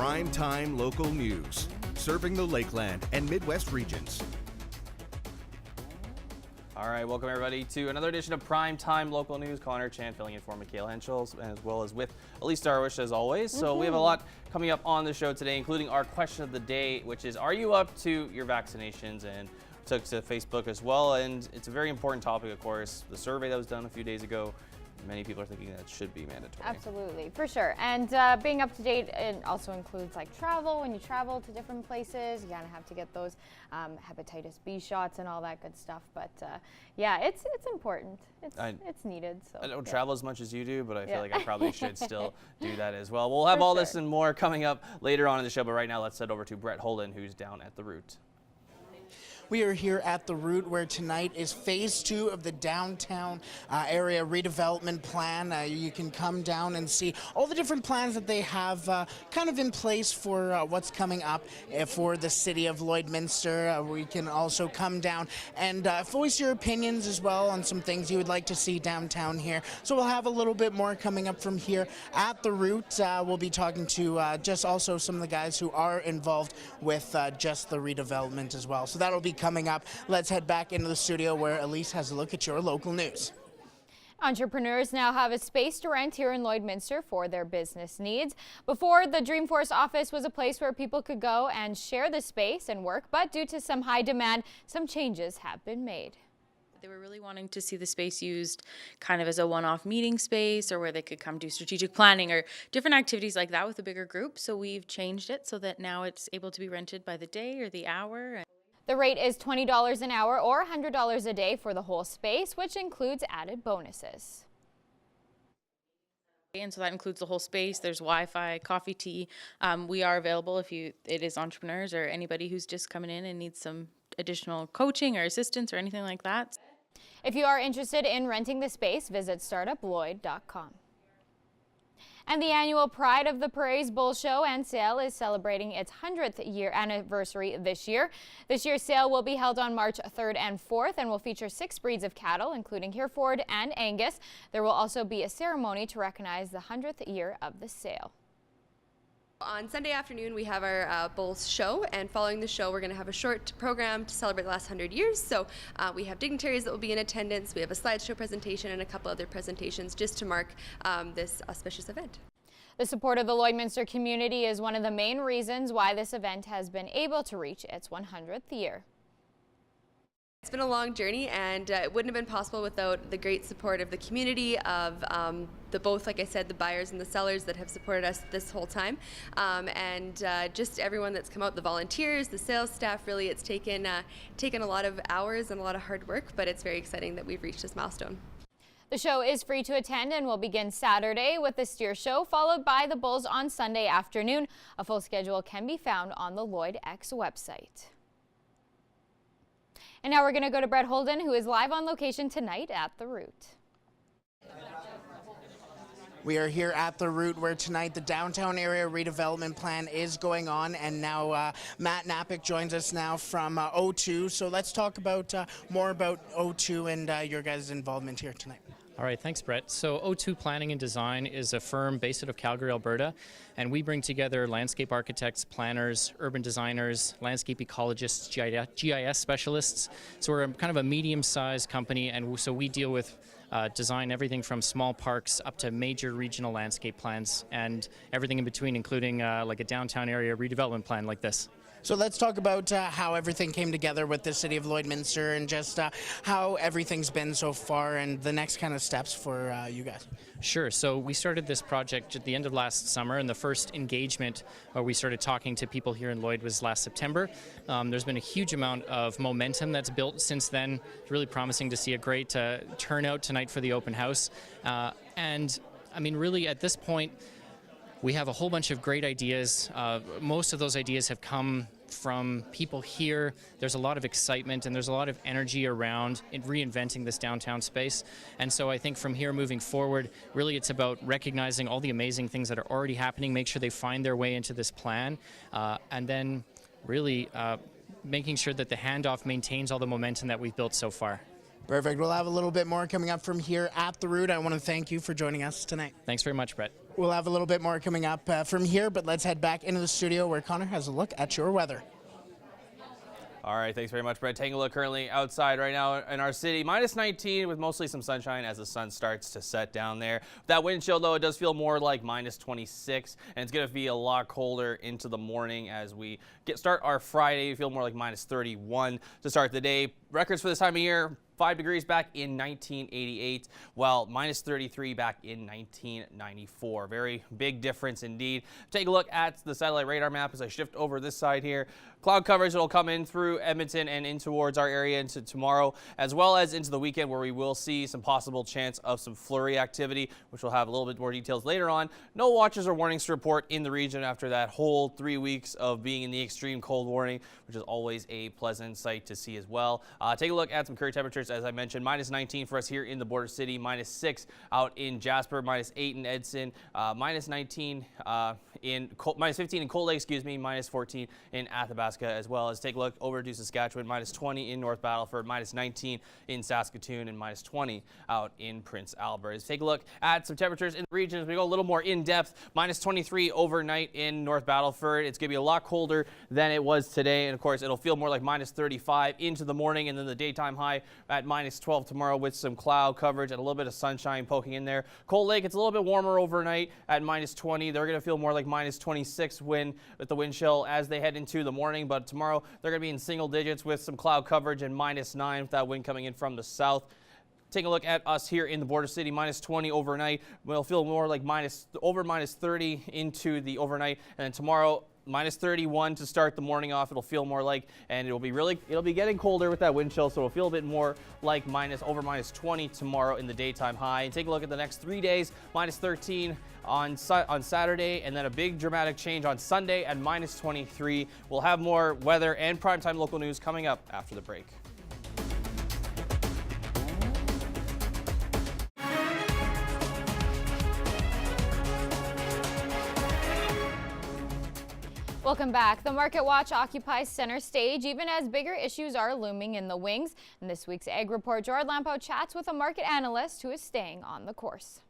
Primetime local news, serving the Lakeland and Midwest regions. All right, welcome everybody to another edition of Primetime Local News. Connor Chan filling in for Mikhail Henschel, as well as with Elise Darwish as always. So we have a lot coming up on the show today, including our question of the day, which is, are you up to your vaccinations? And took to Facebook as well, and it's a very important topic, of course. The survey that was done a few days ago, many people are thinking that it should be mandatory. Absolutely, for sure. And being up to date, it also includes like travel. When you travel to different places, you kind of have to get those hepatitis B shots and all that good stuff. But yeah, it's important. It's needed. So I don't travel as much as you do, but I feel like I probably should still do that as well. We'll have all this and more coming up later on in the show, but right now let's head over to Brett Holden, who's down at the Root. We are here at the Root, where tonight is phase 2 of the downtown area redevelopment plan. You can come down and see all the different plans that they have kind of in place for what's coming up for the city of Lloydminster. We can also come down and voice your opinions as well on some things you would like to see downtown here. So we'll have a little bit more coming up from here at the Root. We'll be talking to just also some of the guys who are involved with just the redevelopment as well. So that'll be coming up. Let's head back into the studio where Elise has a look at your local news. Entrepreneurs now have a space to rent here in Lloydminster for their business needs. Before, the Dreamforce office was a place where people could go and share the space and work, but due to some high demand, some changes have been made. They were really wanting to see the space used kind of as a one-off meeting space, or where they could come do strategic planning or different activities like that with a bigger group. So we've changed it so that now it's able to be rented by the day or the hour. The rate is $20 an hour or $100 a day for the whole space, which includes added bonuses. And so that includes the whole space. There's Wi-Fi, coffee, tea. We are available if it is entrepreneurs or anybody who's just coming in and needs some additional coaching or assistance or anything like that. If you are interested in renting the space, visit startuployd.com. And the annual Pride of the Prairies Bull Show and Sale is celebrating its 100th year anniversary this year. This year's sale will be held on March 3rd and 4th and will feature 6 breeds of cattle, including Hereford and Angus. There will also be a ceremony to recognize the 100th year of the sale. On Sunday afternoon, we have our Bulls show, and following the show, we're going to have a short program to celebrate the last 100 years. So we have dignitaries that will be in attendance. We have a slideshow presentation and a couple other presentations just to mark this auspicious event. The support of the Lloydminster community is one of the main reasons why this event has been able to reach its 100th year. It's been a long journey, and it wouldn't have been possible without the great support of the community, of both, like I said, the buyers and the sellers that have supported us this whole time, and just everyone that's come out, the volunteers, the sales staff. Really, it's taken a lot of hours and a lot of hard work, but it's very exciting that we've reached this milestone. The show is free to attend and will begin Saturday with the steer show, followed by the bulls on Sunday afternoon. A full schedule can be found on the Lloyd X website. And now we're going to go to Brett Holden, who is live on location tonight at the Root. We are here at the Root, where tonight the downtown area redevelopment plan is going on, and now Matt Napick joins us now from O2. So let's talk about more about O2 and your guys' involvement here tonight. All right, thanks, Brett. So O2 Planning and Design is a firm based out of Calgary, Alberta, and we bring together landscape architects, planners, urban designers, landscape ecologists, GIS specialists. So we're kind of a medium-sized company, and so we deal with design everything from small parks up to major regional landscape plans and everything in between, including like a downtown area redevelopment plan like this. So let's talk about how everything came together with the city of Lloydminster, and just how everything's been so far and the next kind of steps for you guys. Sure. So we started this project at the end of last summer, and the first engagement where we started talking to people here in Lloyd was last September. There's been a huge amount of momentum that's built since then. It's really promising to see a great turnout tonight for the open house. And I mean, really at this point, we have a whole bunch of great ideas. Most of those ideas have come from people here. There's a lot of excitement and there's a lot of energy around in reinventing this downtown space. And so I think from here moving forward, really it's about recognizing all the amazing things that are already happening, make sure they find their way into this plan, and then really making sure that the handoff maintains all the momentum that we've built so far. Perfect. We'll have a little bit more coming up from here at the Root. I want to thank you for joining us tonight. Thanks very much, Brett. We'll have a little bit more coming up from here, but let's head back into the studio where Connor has a look at your weather. All right, thanks very much, Brett. Taking a look currently outside right now in our city, minus 19 with mostly some sunshine as the sun starts to set down there. That wind chill, though, it does feel more like minus 26, and it's going to be a lot colder into the morning as we start our Friday. We feel more like minus 31 to start the day. Records for this time of year, 5 degrees back in 1988, while minus 33 back in 1994. Very big difference indeed. Take a look at the satellite radar map as I shift over this side here. Cloud coverage will come in through Edmonton and in towards our area into tomorrow, as well as into the weekend, where we will see some possible chance of some flurry activity, which we'll have a little bit more details later on. No watches or warnings to report in the region after that whole 3 weeks of being in the extreme cold warning, which is always a pleasant sight to see as well. Take a look at some current temperatures. As I mentioned, minus 19 for us here in the border city, minus 6 out in Jasper, minus 8 in Edson, minus 19 minus 15 in Cold Lake, minus 14 in Athabasca, as well as take a look over to Saskatchewan, minus 20 in North Battleford, minus 19 in Saskatoon, and minus 20 out in Prince Albert. Let's take a look at some temperatures in the region as we go a little more in depth. Minus 23 overnight in North Battleford. It's going to be a lot colder than it was today, and of course it'll feel more like minus 35 into the morning, and then the daytime high at minus 12 tomorrow with some cloud coverage and a little bit of sunshine poking in there. Cold Lake, it's a little bit warmer overnight at minus 20. They're going to feel more like minus 26 with the wind chill as they head into the morning, but tomorrow they're going to be in single digits with some cloud coverage and minus 9 with that wind coming in from the south. Take a look at us here in the border city, minus 20 overnight. We'll feel more like minus 30 into the overnight, and then tomorrow minus 31 to start the morning off. It'll feel more like, and it'll be getting colder with that wind chill, so it'll feel a bit more like minus 20 tomorrow in the daytime high. And take a look at the next 3 days, minus 13 on Saturday, and then a big dramatic change on Sunday at minus 23. We'll have more weather and primetime local news coming up after the break. Welcome back. The Market Watch occupies center stage even as bigger issues are looming in the wings. In this week's Ag Report, Gerard Lampo chats with a market analyst who is staying on the course.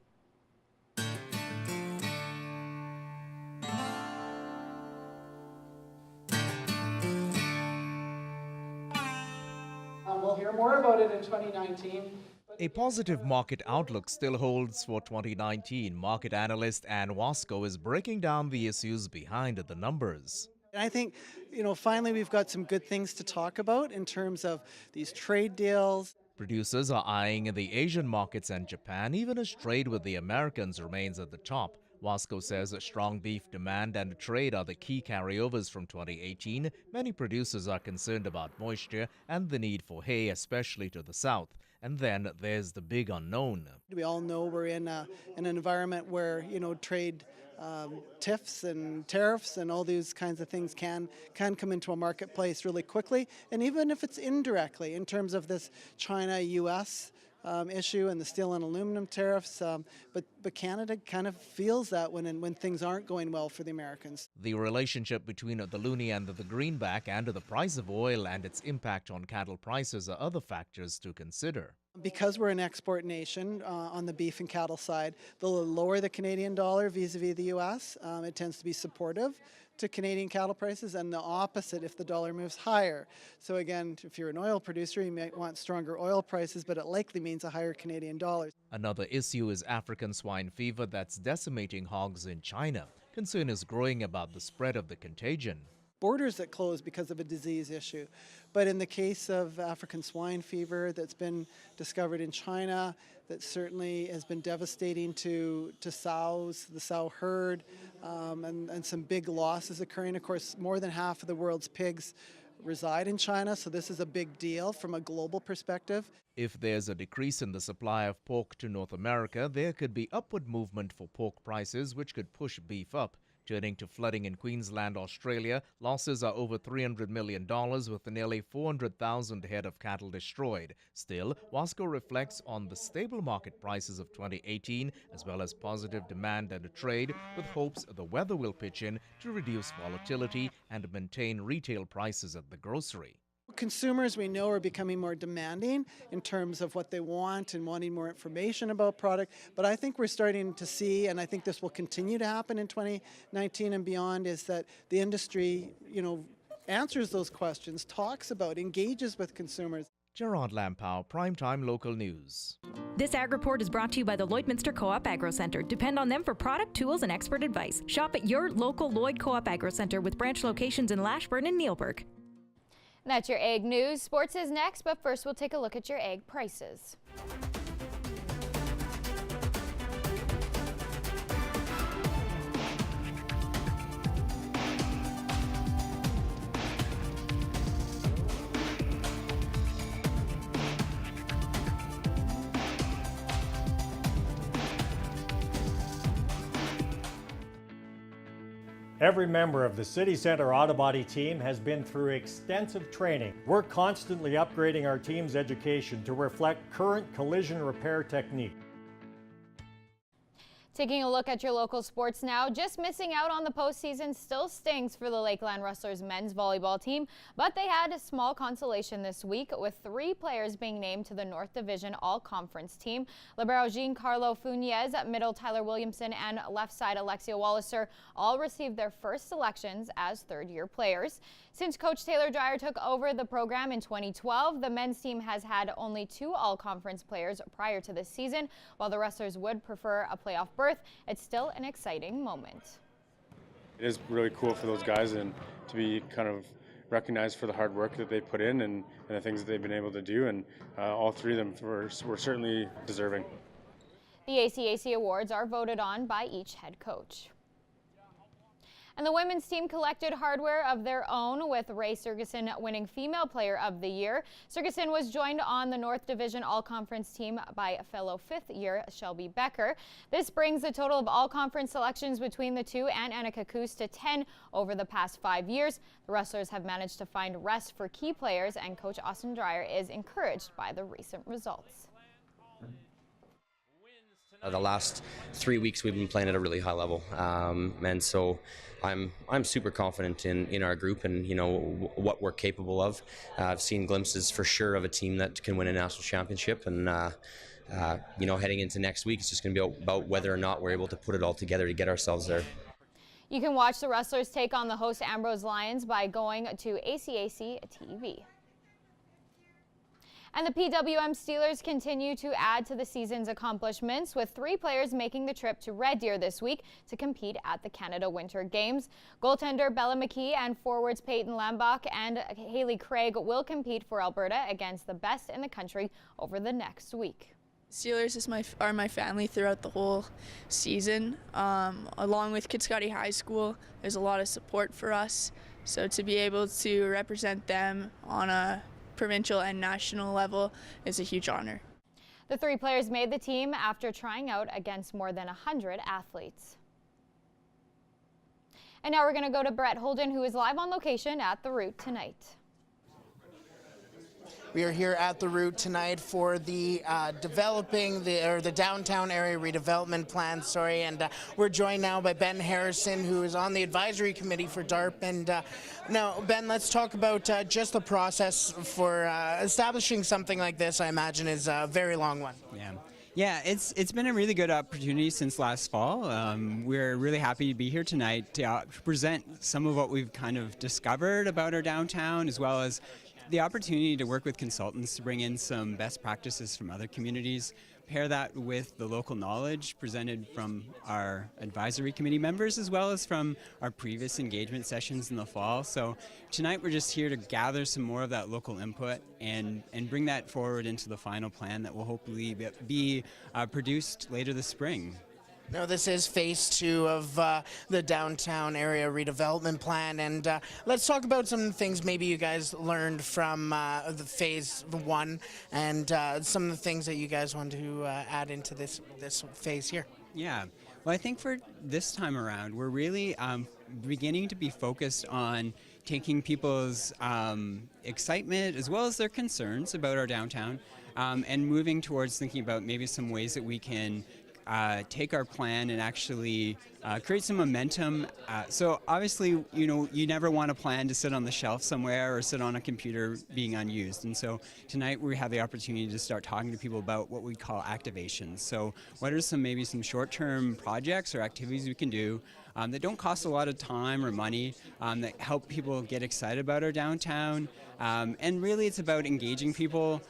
We'll hear more about it in 2019. A positive market outlook still holds for 2019. Market analyst Ann Wasco is breaking down the issues behind the numbers. And I think, finally we've got some good things to talk about in terms of these trade deals. Producers are eyeing the Asian markets and Japan, even as trade with the Americans remains at the top. Wasco says strong beef demand and trade are the key carryovers from 2018. Many producers are concerned about moisture and the need for hay, especially to the south. And then there's the big unknown. We all know we're in an environment where, trade tiffs and tariffs and all these kinds of things can come into a marketplace really quickly. And even if it's indirectly in terms of this China-U.S. issue and the steel and aluminum tariffs, but Canada kind of feels that when things aren't going well for the Americans. The relationship between the loonie and the greenback and the price of oil and its impact on cattle prices are other factors to consider. Because we're an export nation on the beef and cattle side, the lower the Canadian dollar vis-a-vis the U.S., it tends to be supportive to Canadian cattle prices, and the opposite if the dollar moves higher. So again, if you're an oil producer, you might want stronger oil prices, but it likely means a higher Canadian dollar. Another issue is African swine fever that's decimating hogs in China. Concern is growing about the spread of the contagion. Borders that close because of a disease issue. But in the case of African swine fever that's been discovered in China, that certainly has been devastating to sows, the sow herd, and some big losses occurring. Of course, more than half of the world's pigs reside in China, so this is a big deal from a global perspective. If there's a decrease in the supply of pork to North America, there could be upward movement for pork prices, which could push beef up. Turning to flooding in Queensland, Australia, losses are over $300 million with nearly 400,000 head of cattle destroyed. Still, Wasco reflects on the stable market prices of 2018 as well as positive demand and trade, with hopes the weather will pitch in to reduce volatility and maintain retail prices at the grocery. Consumers, we know, are becoming more demanding in terms of what they want and wanting more information about product. But I think we're starting to see, and I think this will continue to happen in 2019 and beyond, is that the industry, answers those questions, talks about, engages with consumers. Gerard Lampow, Primetime Local News. This Ag Report is brought to you by the Lloydminster Co-op Agro Centre. Depend on them for product, tools, and expert advice. Shop at your local Lloyd Co-op Agro Centre with branch locations in Lashburn and Neilburg. That's your egg news. Sports is next, but first we'll take a look at your egg prices. Every member of the City Centre Auto Body team has been through extensive training. We're constantly upgrading our team's education to reflect current collision repair technique. Taking a look at your local sports now, just missing out on the postseason still stings for the Lakeland Rustlers men's volleyball team, but they had a small consolation this week with 3 players being named to the North Division All-Conference team. Libero Giancarlo Funes, middle Tyler Williamson, and left side Alexia Walliser all received their first selections as third-year players. Since Coach Taylor Dreyer took over the program in 2012, the men's team has had only 2 all-conference players prior to this season. While the Rustlers would prefer a playoff berth, it's still an exciting moment. It is really cool for those guys and to be kind of recognized for the hard work that they put in and the things that they've been able to do, and all 3 of them were certainly deserving. The ACAC awards are voted on by each head coach. And the women's team collected hardware of their own, with Ray Sergeson winning Female Player of the Year. Sergeson was joined on the North Division All-Conference team by fellow 5th-year Shelby Becker. This brings the total of all-conference selections between the two and Annika Koos to 10 over the past 5 years. The Rustlers have managed to find rest for key players, and Coach Austin Dreyer is encouraged by the recent results. The last 3 weeks we've been playing at a really high level, and so I'm super confident in our group and what we're capable of. I've seen glimpses for sure of a team that can win a national championship, and heading into next week, it's just going to be about whether or not we're able to put it all together to get ourselves there. You can watch the Rustlers take on the host Ambrose Lions by going to ACAC TV. And the PWM Steelers continue to add to the season's accomplishments, with 3 players making the trip to Red Deer this week to compete at the Canada Winter Games. Goaltender Bella McKee and forwards Peyton Lambach and Haley Craig will compete for Alberta against the best in the country over the next week. Steelers are my family throughout the whole season. Along with Kitscoty High School, there's a lot of support for us. So to be able to represent them on a provincial and national level is a huge honor. The 3 players made the team after trying out against more than 100 athletes. And now we're going to go to Brett Holden, who is live on location at the Route tonight. We are here at the Route tonight for the developing the downtown area redevelopment plan. And we're joined now by Ben Harrison, who is on the advisory committee for DARP. And now, Ben, let's talk about just the process for establishing something like this. I imagine is a very long one. Yeah, it's been a really good opportunity since last fall. We're really happy to be here tonight to present some of what we've kind of discovered about our downtown, as well as the opportunity to work with consultants to bring in some best practices from other communities, pair that with the local knowledge presented from our advisory committee members, as well as from our previous engagement sessions in the fall. So tonight we're just here to gather some more of that local input and bring that forward into the final plan that will hopefully be produced later this spring. Now, this is phase 2 of the downtown area redevelopment plan, and let's talk about some things maybe you guys learned from the phase 1 and some of the things that you guys want to add into this phase here. Yeah, well, I think for this time around, we're really beginning to be focused on taking people's excitement as well as their concerns about our downtown and moving towards thinking about maybe some ways that we can take our plan and actually create some momentum. So obviously, you never want a plan to sit on the shelf somewhere or sit on a computer being unused. And so tonight we have the opportunity to start talking to people about what we call activations. So what are maybe some short-term projects or activities we can do that don't cost a lot of time or money, that help people get excited about our downtown. And really it's about engaging people.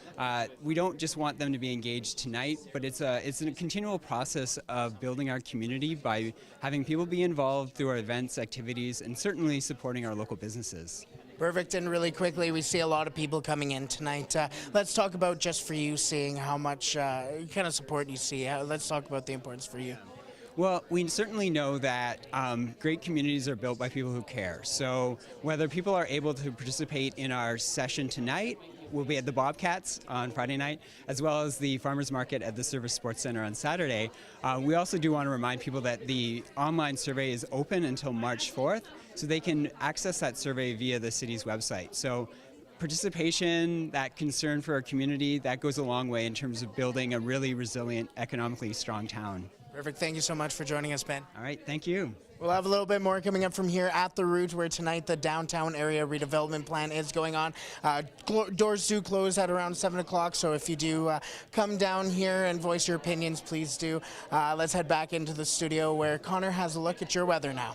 We don't just want them to be engaged tonight, but it's a continual process of building our community by having people be involved through our events, activities, and certainly supporting our local businesses. Perfect. And really quickly, we see a lot of people coming in tonight. Let's talk about just for you, seeing how much kind of support you see. Let's talk about the importance for you. Well, we certainly know that great communities are built by people who care. So whether people are able to participate in our session tonight, we'll be at the Bobcats on Friday night, as well as the Farmers Market at the Service Sports Center on Saturday. We also do want to remind people that the online survey is open until March 4th, so they can access that survey via the city's website. So participation, that concern for our community, that goes a long way in terms of building a really resilient, economically strong town. Perfect. Thank you so much for joining us, Ben. All right. Thank you. We'll have a little bit more coming up from here at the Root, where tonight the downtown area redevelopment plan is going on. Doors do close at around 7 o'clock, so if you do come down here and voice your opinions, please do. Let's head back into the studio where Connor has a look at your weather now.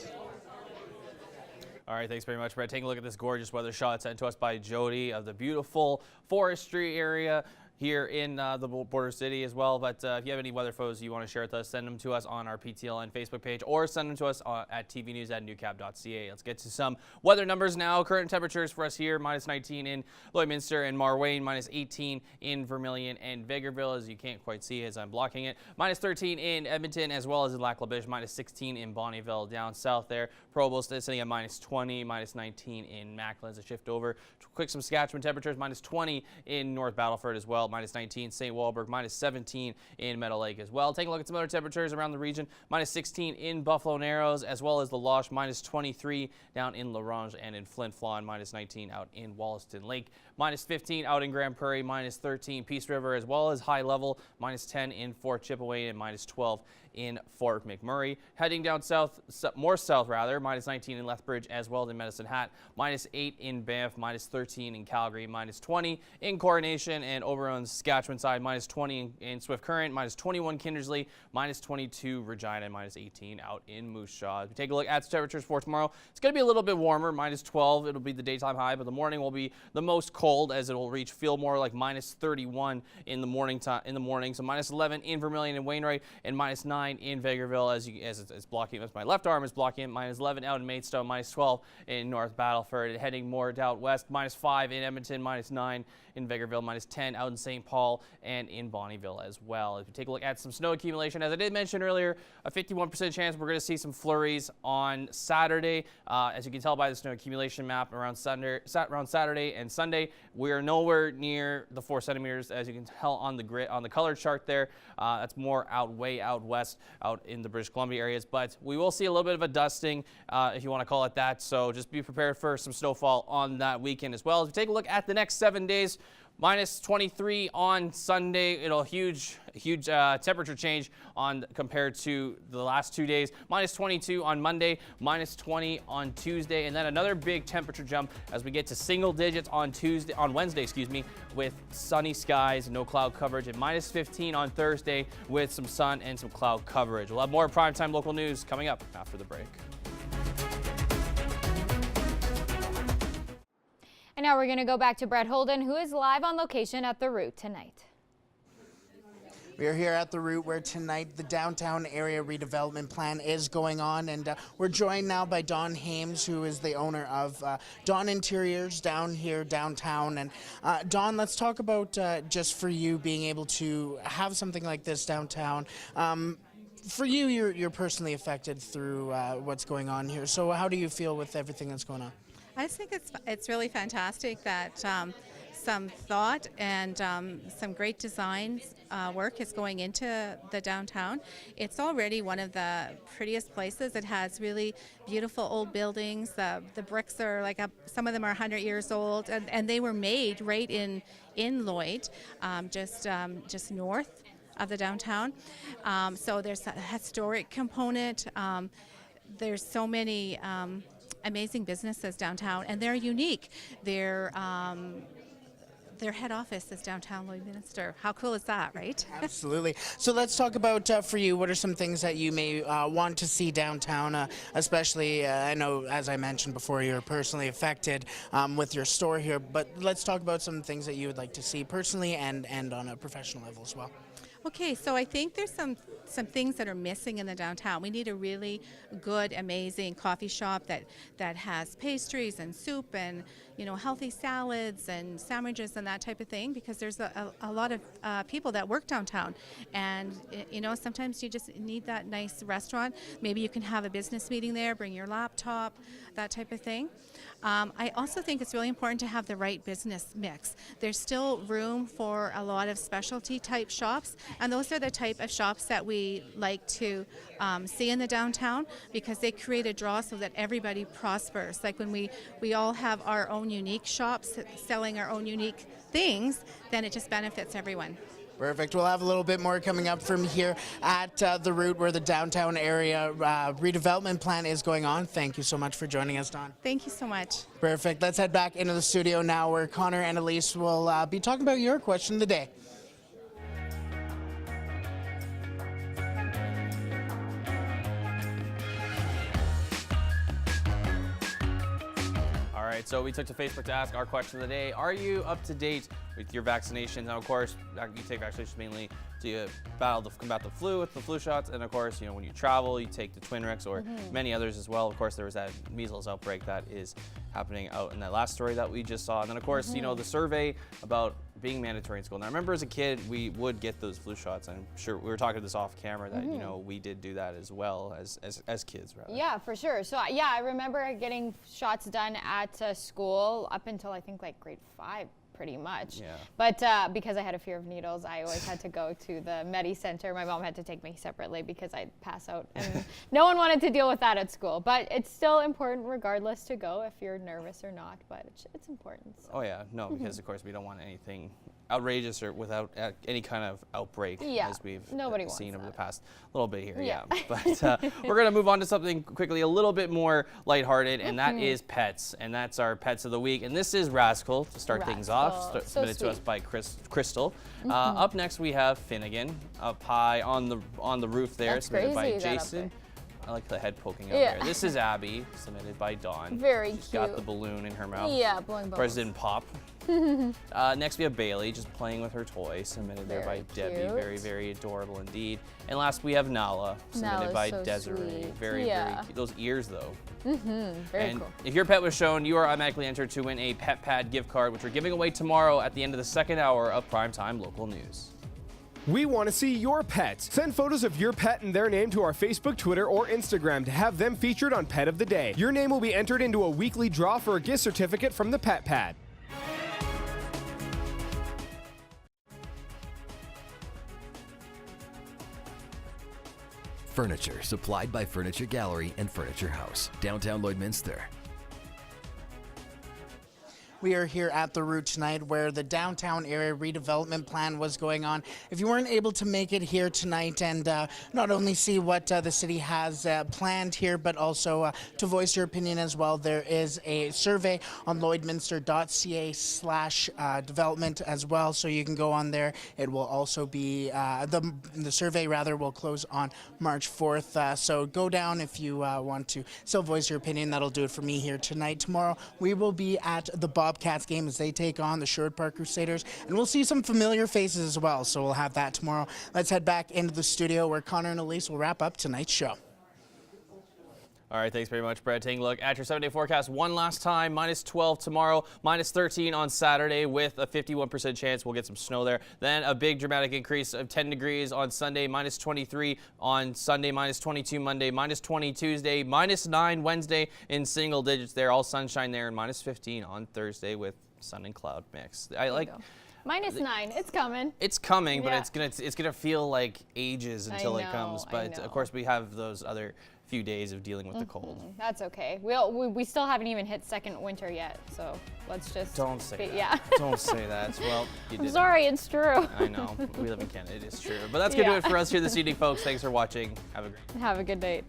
All right, thanks very much, Brett. Taking a look at this gorgeous weather shot sent to us by Jody of the beautiful forestry area here in the border city as well. But if you have any weather photos you want to share with us, send them to us on our PTLN Facebook page or send them to us at tvnews@newcap.ca. Let's get to some weather numbers now. Current temperatures for us here: -19 in Lloydminster and Marwayne, -18 in Vermilion and Vegreville, as you can't quite see as I'm blocking it, -13 in Edmonton as well as in Lac La Biche, -16 in Bonnyville. Down south there, Provost is sitting at -20, -19 in Macklin. As a shift over to quick Saskatchewan temperatures, -20 in North Battleford as well, -19 St. Walburg, -17 in Meadow Lake as well. Taking a look at some other temperatures around the region: -16 in Buffalo Narrows as well as the Loche, -23 down in La Ronge and in Flin Flon, -19 out in Wollaston Lake, -15 out in Grand Prairie, -13 Peace River as well as High Level, -10 in Fort Chipeway and -12 in Fort McMurray. Heading down south, more south rather, -19 in Lethbridge as well as in Medicine Hat, -8 in Banff, -13 in Calgary, -20 in Coronation, and over on the Saskatchewan side, -20 in Swift Current, -21 Kindersley, -22 Regina, -18 out in Moose Jaw. If we take a look at the temperatures for tomorrow, it's going to be a little bit warmer, -12. It'll be the daytime high, but the morning will be the most cold, as it will feel more like -31 in the morning. So -11 in Vermilion and Wainwright, and -9 in Vegreville, as it's blocking. As my left arm is blocking it. -11 out in Maidstone, -12 in North Battleford. Heading more out west, -5 in Edmonton, -9 in Vegreville, -10 out in St. Paul and in Bonnyville as well. If you take a look at some snow accumulation, as I did mention earlier, a 51% chance we're going to see some flurries on Saturday. As you can tell by the snow accumulation map around Saturday and Sunday, we are nowhere near the 4 centimeters, as you can tell on the grid, on the color chart there. That's more way out west, out in the British Columbia areas. But we will see a little bit of a dusting, if you want to call it that. So just be prepared for some snowfall on that weekend as well. If you take a look at the next 7 days, -23 on Sunday. It'll huge temperature change compared to the last 2 days. -22 on Monday, -20 on Tuesday, and then another big temperature jump as we get to single digits on Wednesday, with sunny skies, no cloud coverage, and -15 on Thursday with some sun and some cloud coverage. We'll have more primetime local news coming up after the break. And now we're going to go back to Brett Holden, who is live on location at the Root tonight. We are here at the Root, where tonight the downtown area redevelopment plan is going on, and we're joined now by Don Hames, who is the owner of Don Interiors down here downtown. And Don, let's talk about just for you being able to have something like this downtown. For you, you're personally affected through what's going on here. So how do you feel with everything that's going on? I just think it's really fantastic that some thought and some great designs work is going into the downtown. It's already one of the prettiest places. It has really beautiful old buildings. The bricks are some of them are 100 years old, and they were made right in Lloyd, just north of the downtown. So there's a historic component. There's so many amazing businesses downtown, and they're unique. Their head office is downtown Lloydminster. How cool is that, right? Absolutely. So let's talk about, for you, what are some things that you may want to see downtown, especially, I know, as I mentioned before, you're personally affected with your store here, but let's talk about some things that you would like to see personally and on a professional level as well. Okay, so I think there's some things that are missing in the downtown. We need a really good, amazing coffee shop that has pastries and soup and, you know, healthy salads and sandwiches and that type of thing, because there's a lot of people that work downtown, and you know, sometimes you just need that nice restaurant. Maybe you can have a business meeting there, bring your laptop, that type of thing. I also think it's really important to have the right business mix. There's still room for a lot of specialty type shops, and those are the type of shops that we like to see in the downtown, because they create a draw so that everybody prospers. Like when we all have our own unique shops selling our own unique things, then it just benefits everyone. Perfect. We'll have a little bit more coming up from here at the Route, where the downtown area redevelopment plan is going on. Thank you so much for joining us, Dawn. Thank you so much. Perfect. Let's head back into the studio now, where Connor and Elise will be talking about your question of the day. All right, so we took to Facebook to ask our question of the day. Are you up to date with your vaccinations? Now, of course, you take vaccinations mainly to combat the flu with the flu shots. And of course, you know, when you travel, you take the Twinrix or many others as well. Of course, there was that measles outbreak that is happening out in that last story that we just saw. And then of course, you know, the survey about being mandatory in school. Now, I remember as a kid, we would get those flu shots. I'm sure we were talking this off camera that, you know, we did do that as well as kids, rather. Yeah, for sure. So yeah, I remember getting shots done at school up until I think like grade 5. Pretty much. Yeah. But because I had a fear of needles, I always had to go to the Medi Center. My mom had to take me separately because I'd pass out, and no one wanted to deal with that at school. But it's still important regardless to go if you're nervous or not, but it's important. So. Oh yeah, no, because of course we don't want anything outrageous or without any kind of outbreak, as we've seen over the past little bit here. Yeah. But we're going to move on to something quickly a little bit more lighthearted, and that is pets. And that's our pets of the week. And this is Rascal to start things off, submitted to us by Crystal. Up next we have Finnegan up high on the roof there, submitted by Jason. I like the head poking out there. This is Abby, submitted by Dawn. Very She's cute. got the balloon in her mouth. Yeah, blowing bubbles. President Pop. Next we have Bailey, just playing with her toy, submitted there by Debbie. Cute. Very, very adorable indeed. And last we have Nala, submitted by Desiree. Sweet. Very, very cute. Those ears though. Very and cool. if your pet was shown, you are automatically entered to win a Pet Pad gift card, which we're giving away tomorrow at the end of the second hour of Primetime Local News. We want to see your pets. Send photos of your pet and their name to our Facebook, Twitter, or Instagram to have them featured on Pet of the Day. Your name will be entered into a weekly draw for a gift certificate from the Pet Pad. Furniture supplied by Furniture Gallery and Furniture House, downtown Lloydminster. We are here at the Route tonight, where the downtown area redevelopment plan was going on. If you weren't able to make it here tonight and not only see what the city has planned here, but also to voice your opinion as well, there is a survey on lloydminster.ca/development as well, so you can go on there. It will also be, the survey rather will close on March 4th, so go down if you want to still voice your opinion. That'll do it for me here tonight. Tomorrow we will be at the Bobcats game as they take on the Sherwood Park Crusaders, and we'll see some familiar faces as well, so we'll have that tomorrow. Let's head back into the studio where Connor and Elise will wrap up tonight's show. All right, thanks very much, Brett. Taking a look at your 7-day forecast one last time. -12 tomorrow, -13 on Saturday with a 51% chance we'll get some snow there. Then a big dramatic increase of 10 degrees on Sunday, -23 on Sunday, -22 Monday, -20 Tuesday, -9 Wednesday in single digits there. All sunshine there, and -15 on Thursday with sun and cloud mix. I like. -9, it's coming. It's coming, but it's gonna feel like ages until it know, comes. But of course, we have those other few days of dealing with the cold. That's okay. We still haven't even hit second winter yet, so let's just Don't say that. Yeah. Don't say that. Well, you I'm did. sorry, it's true. I know. We live in Canada. It is true. But that's going to do it for us here this evening, folks. Thanks for watching. Have a great Have a good night.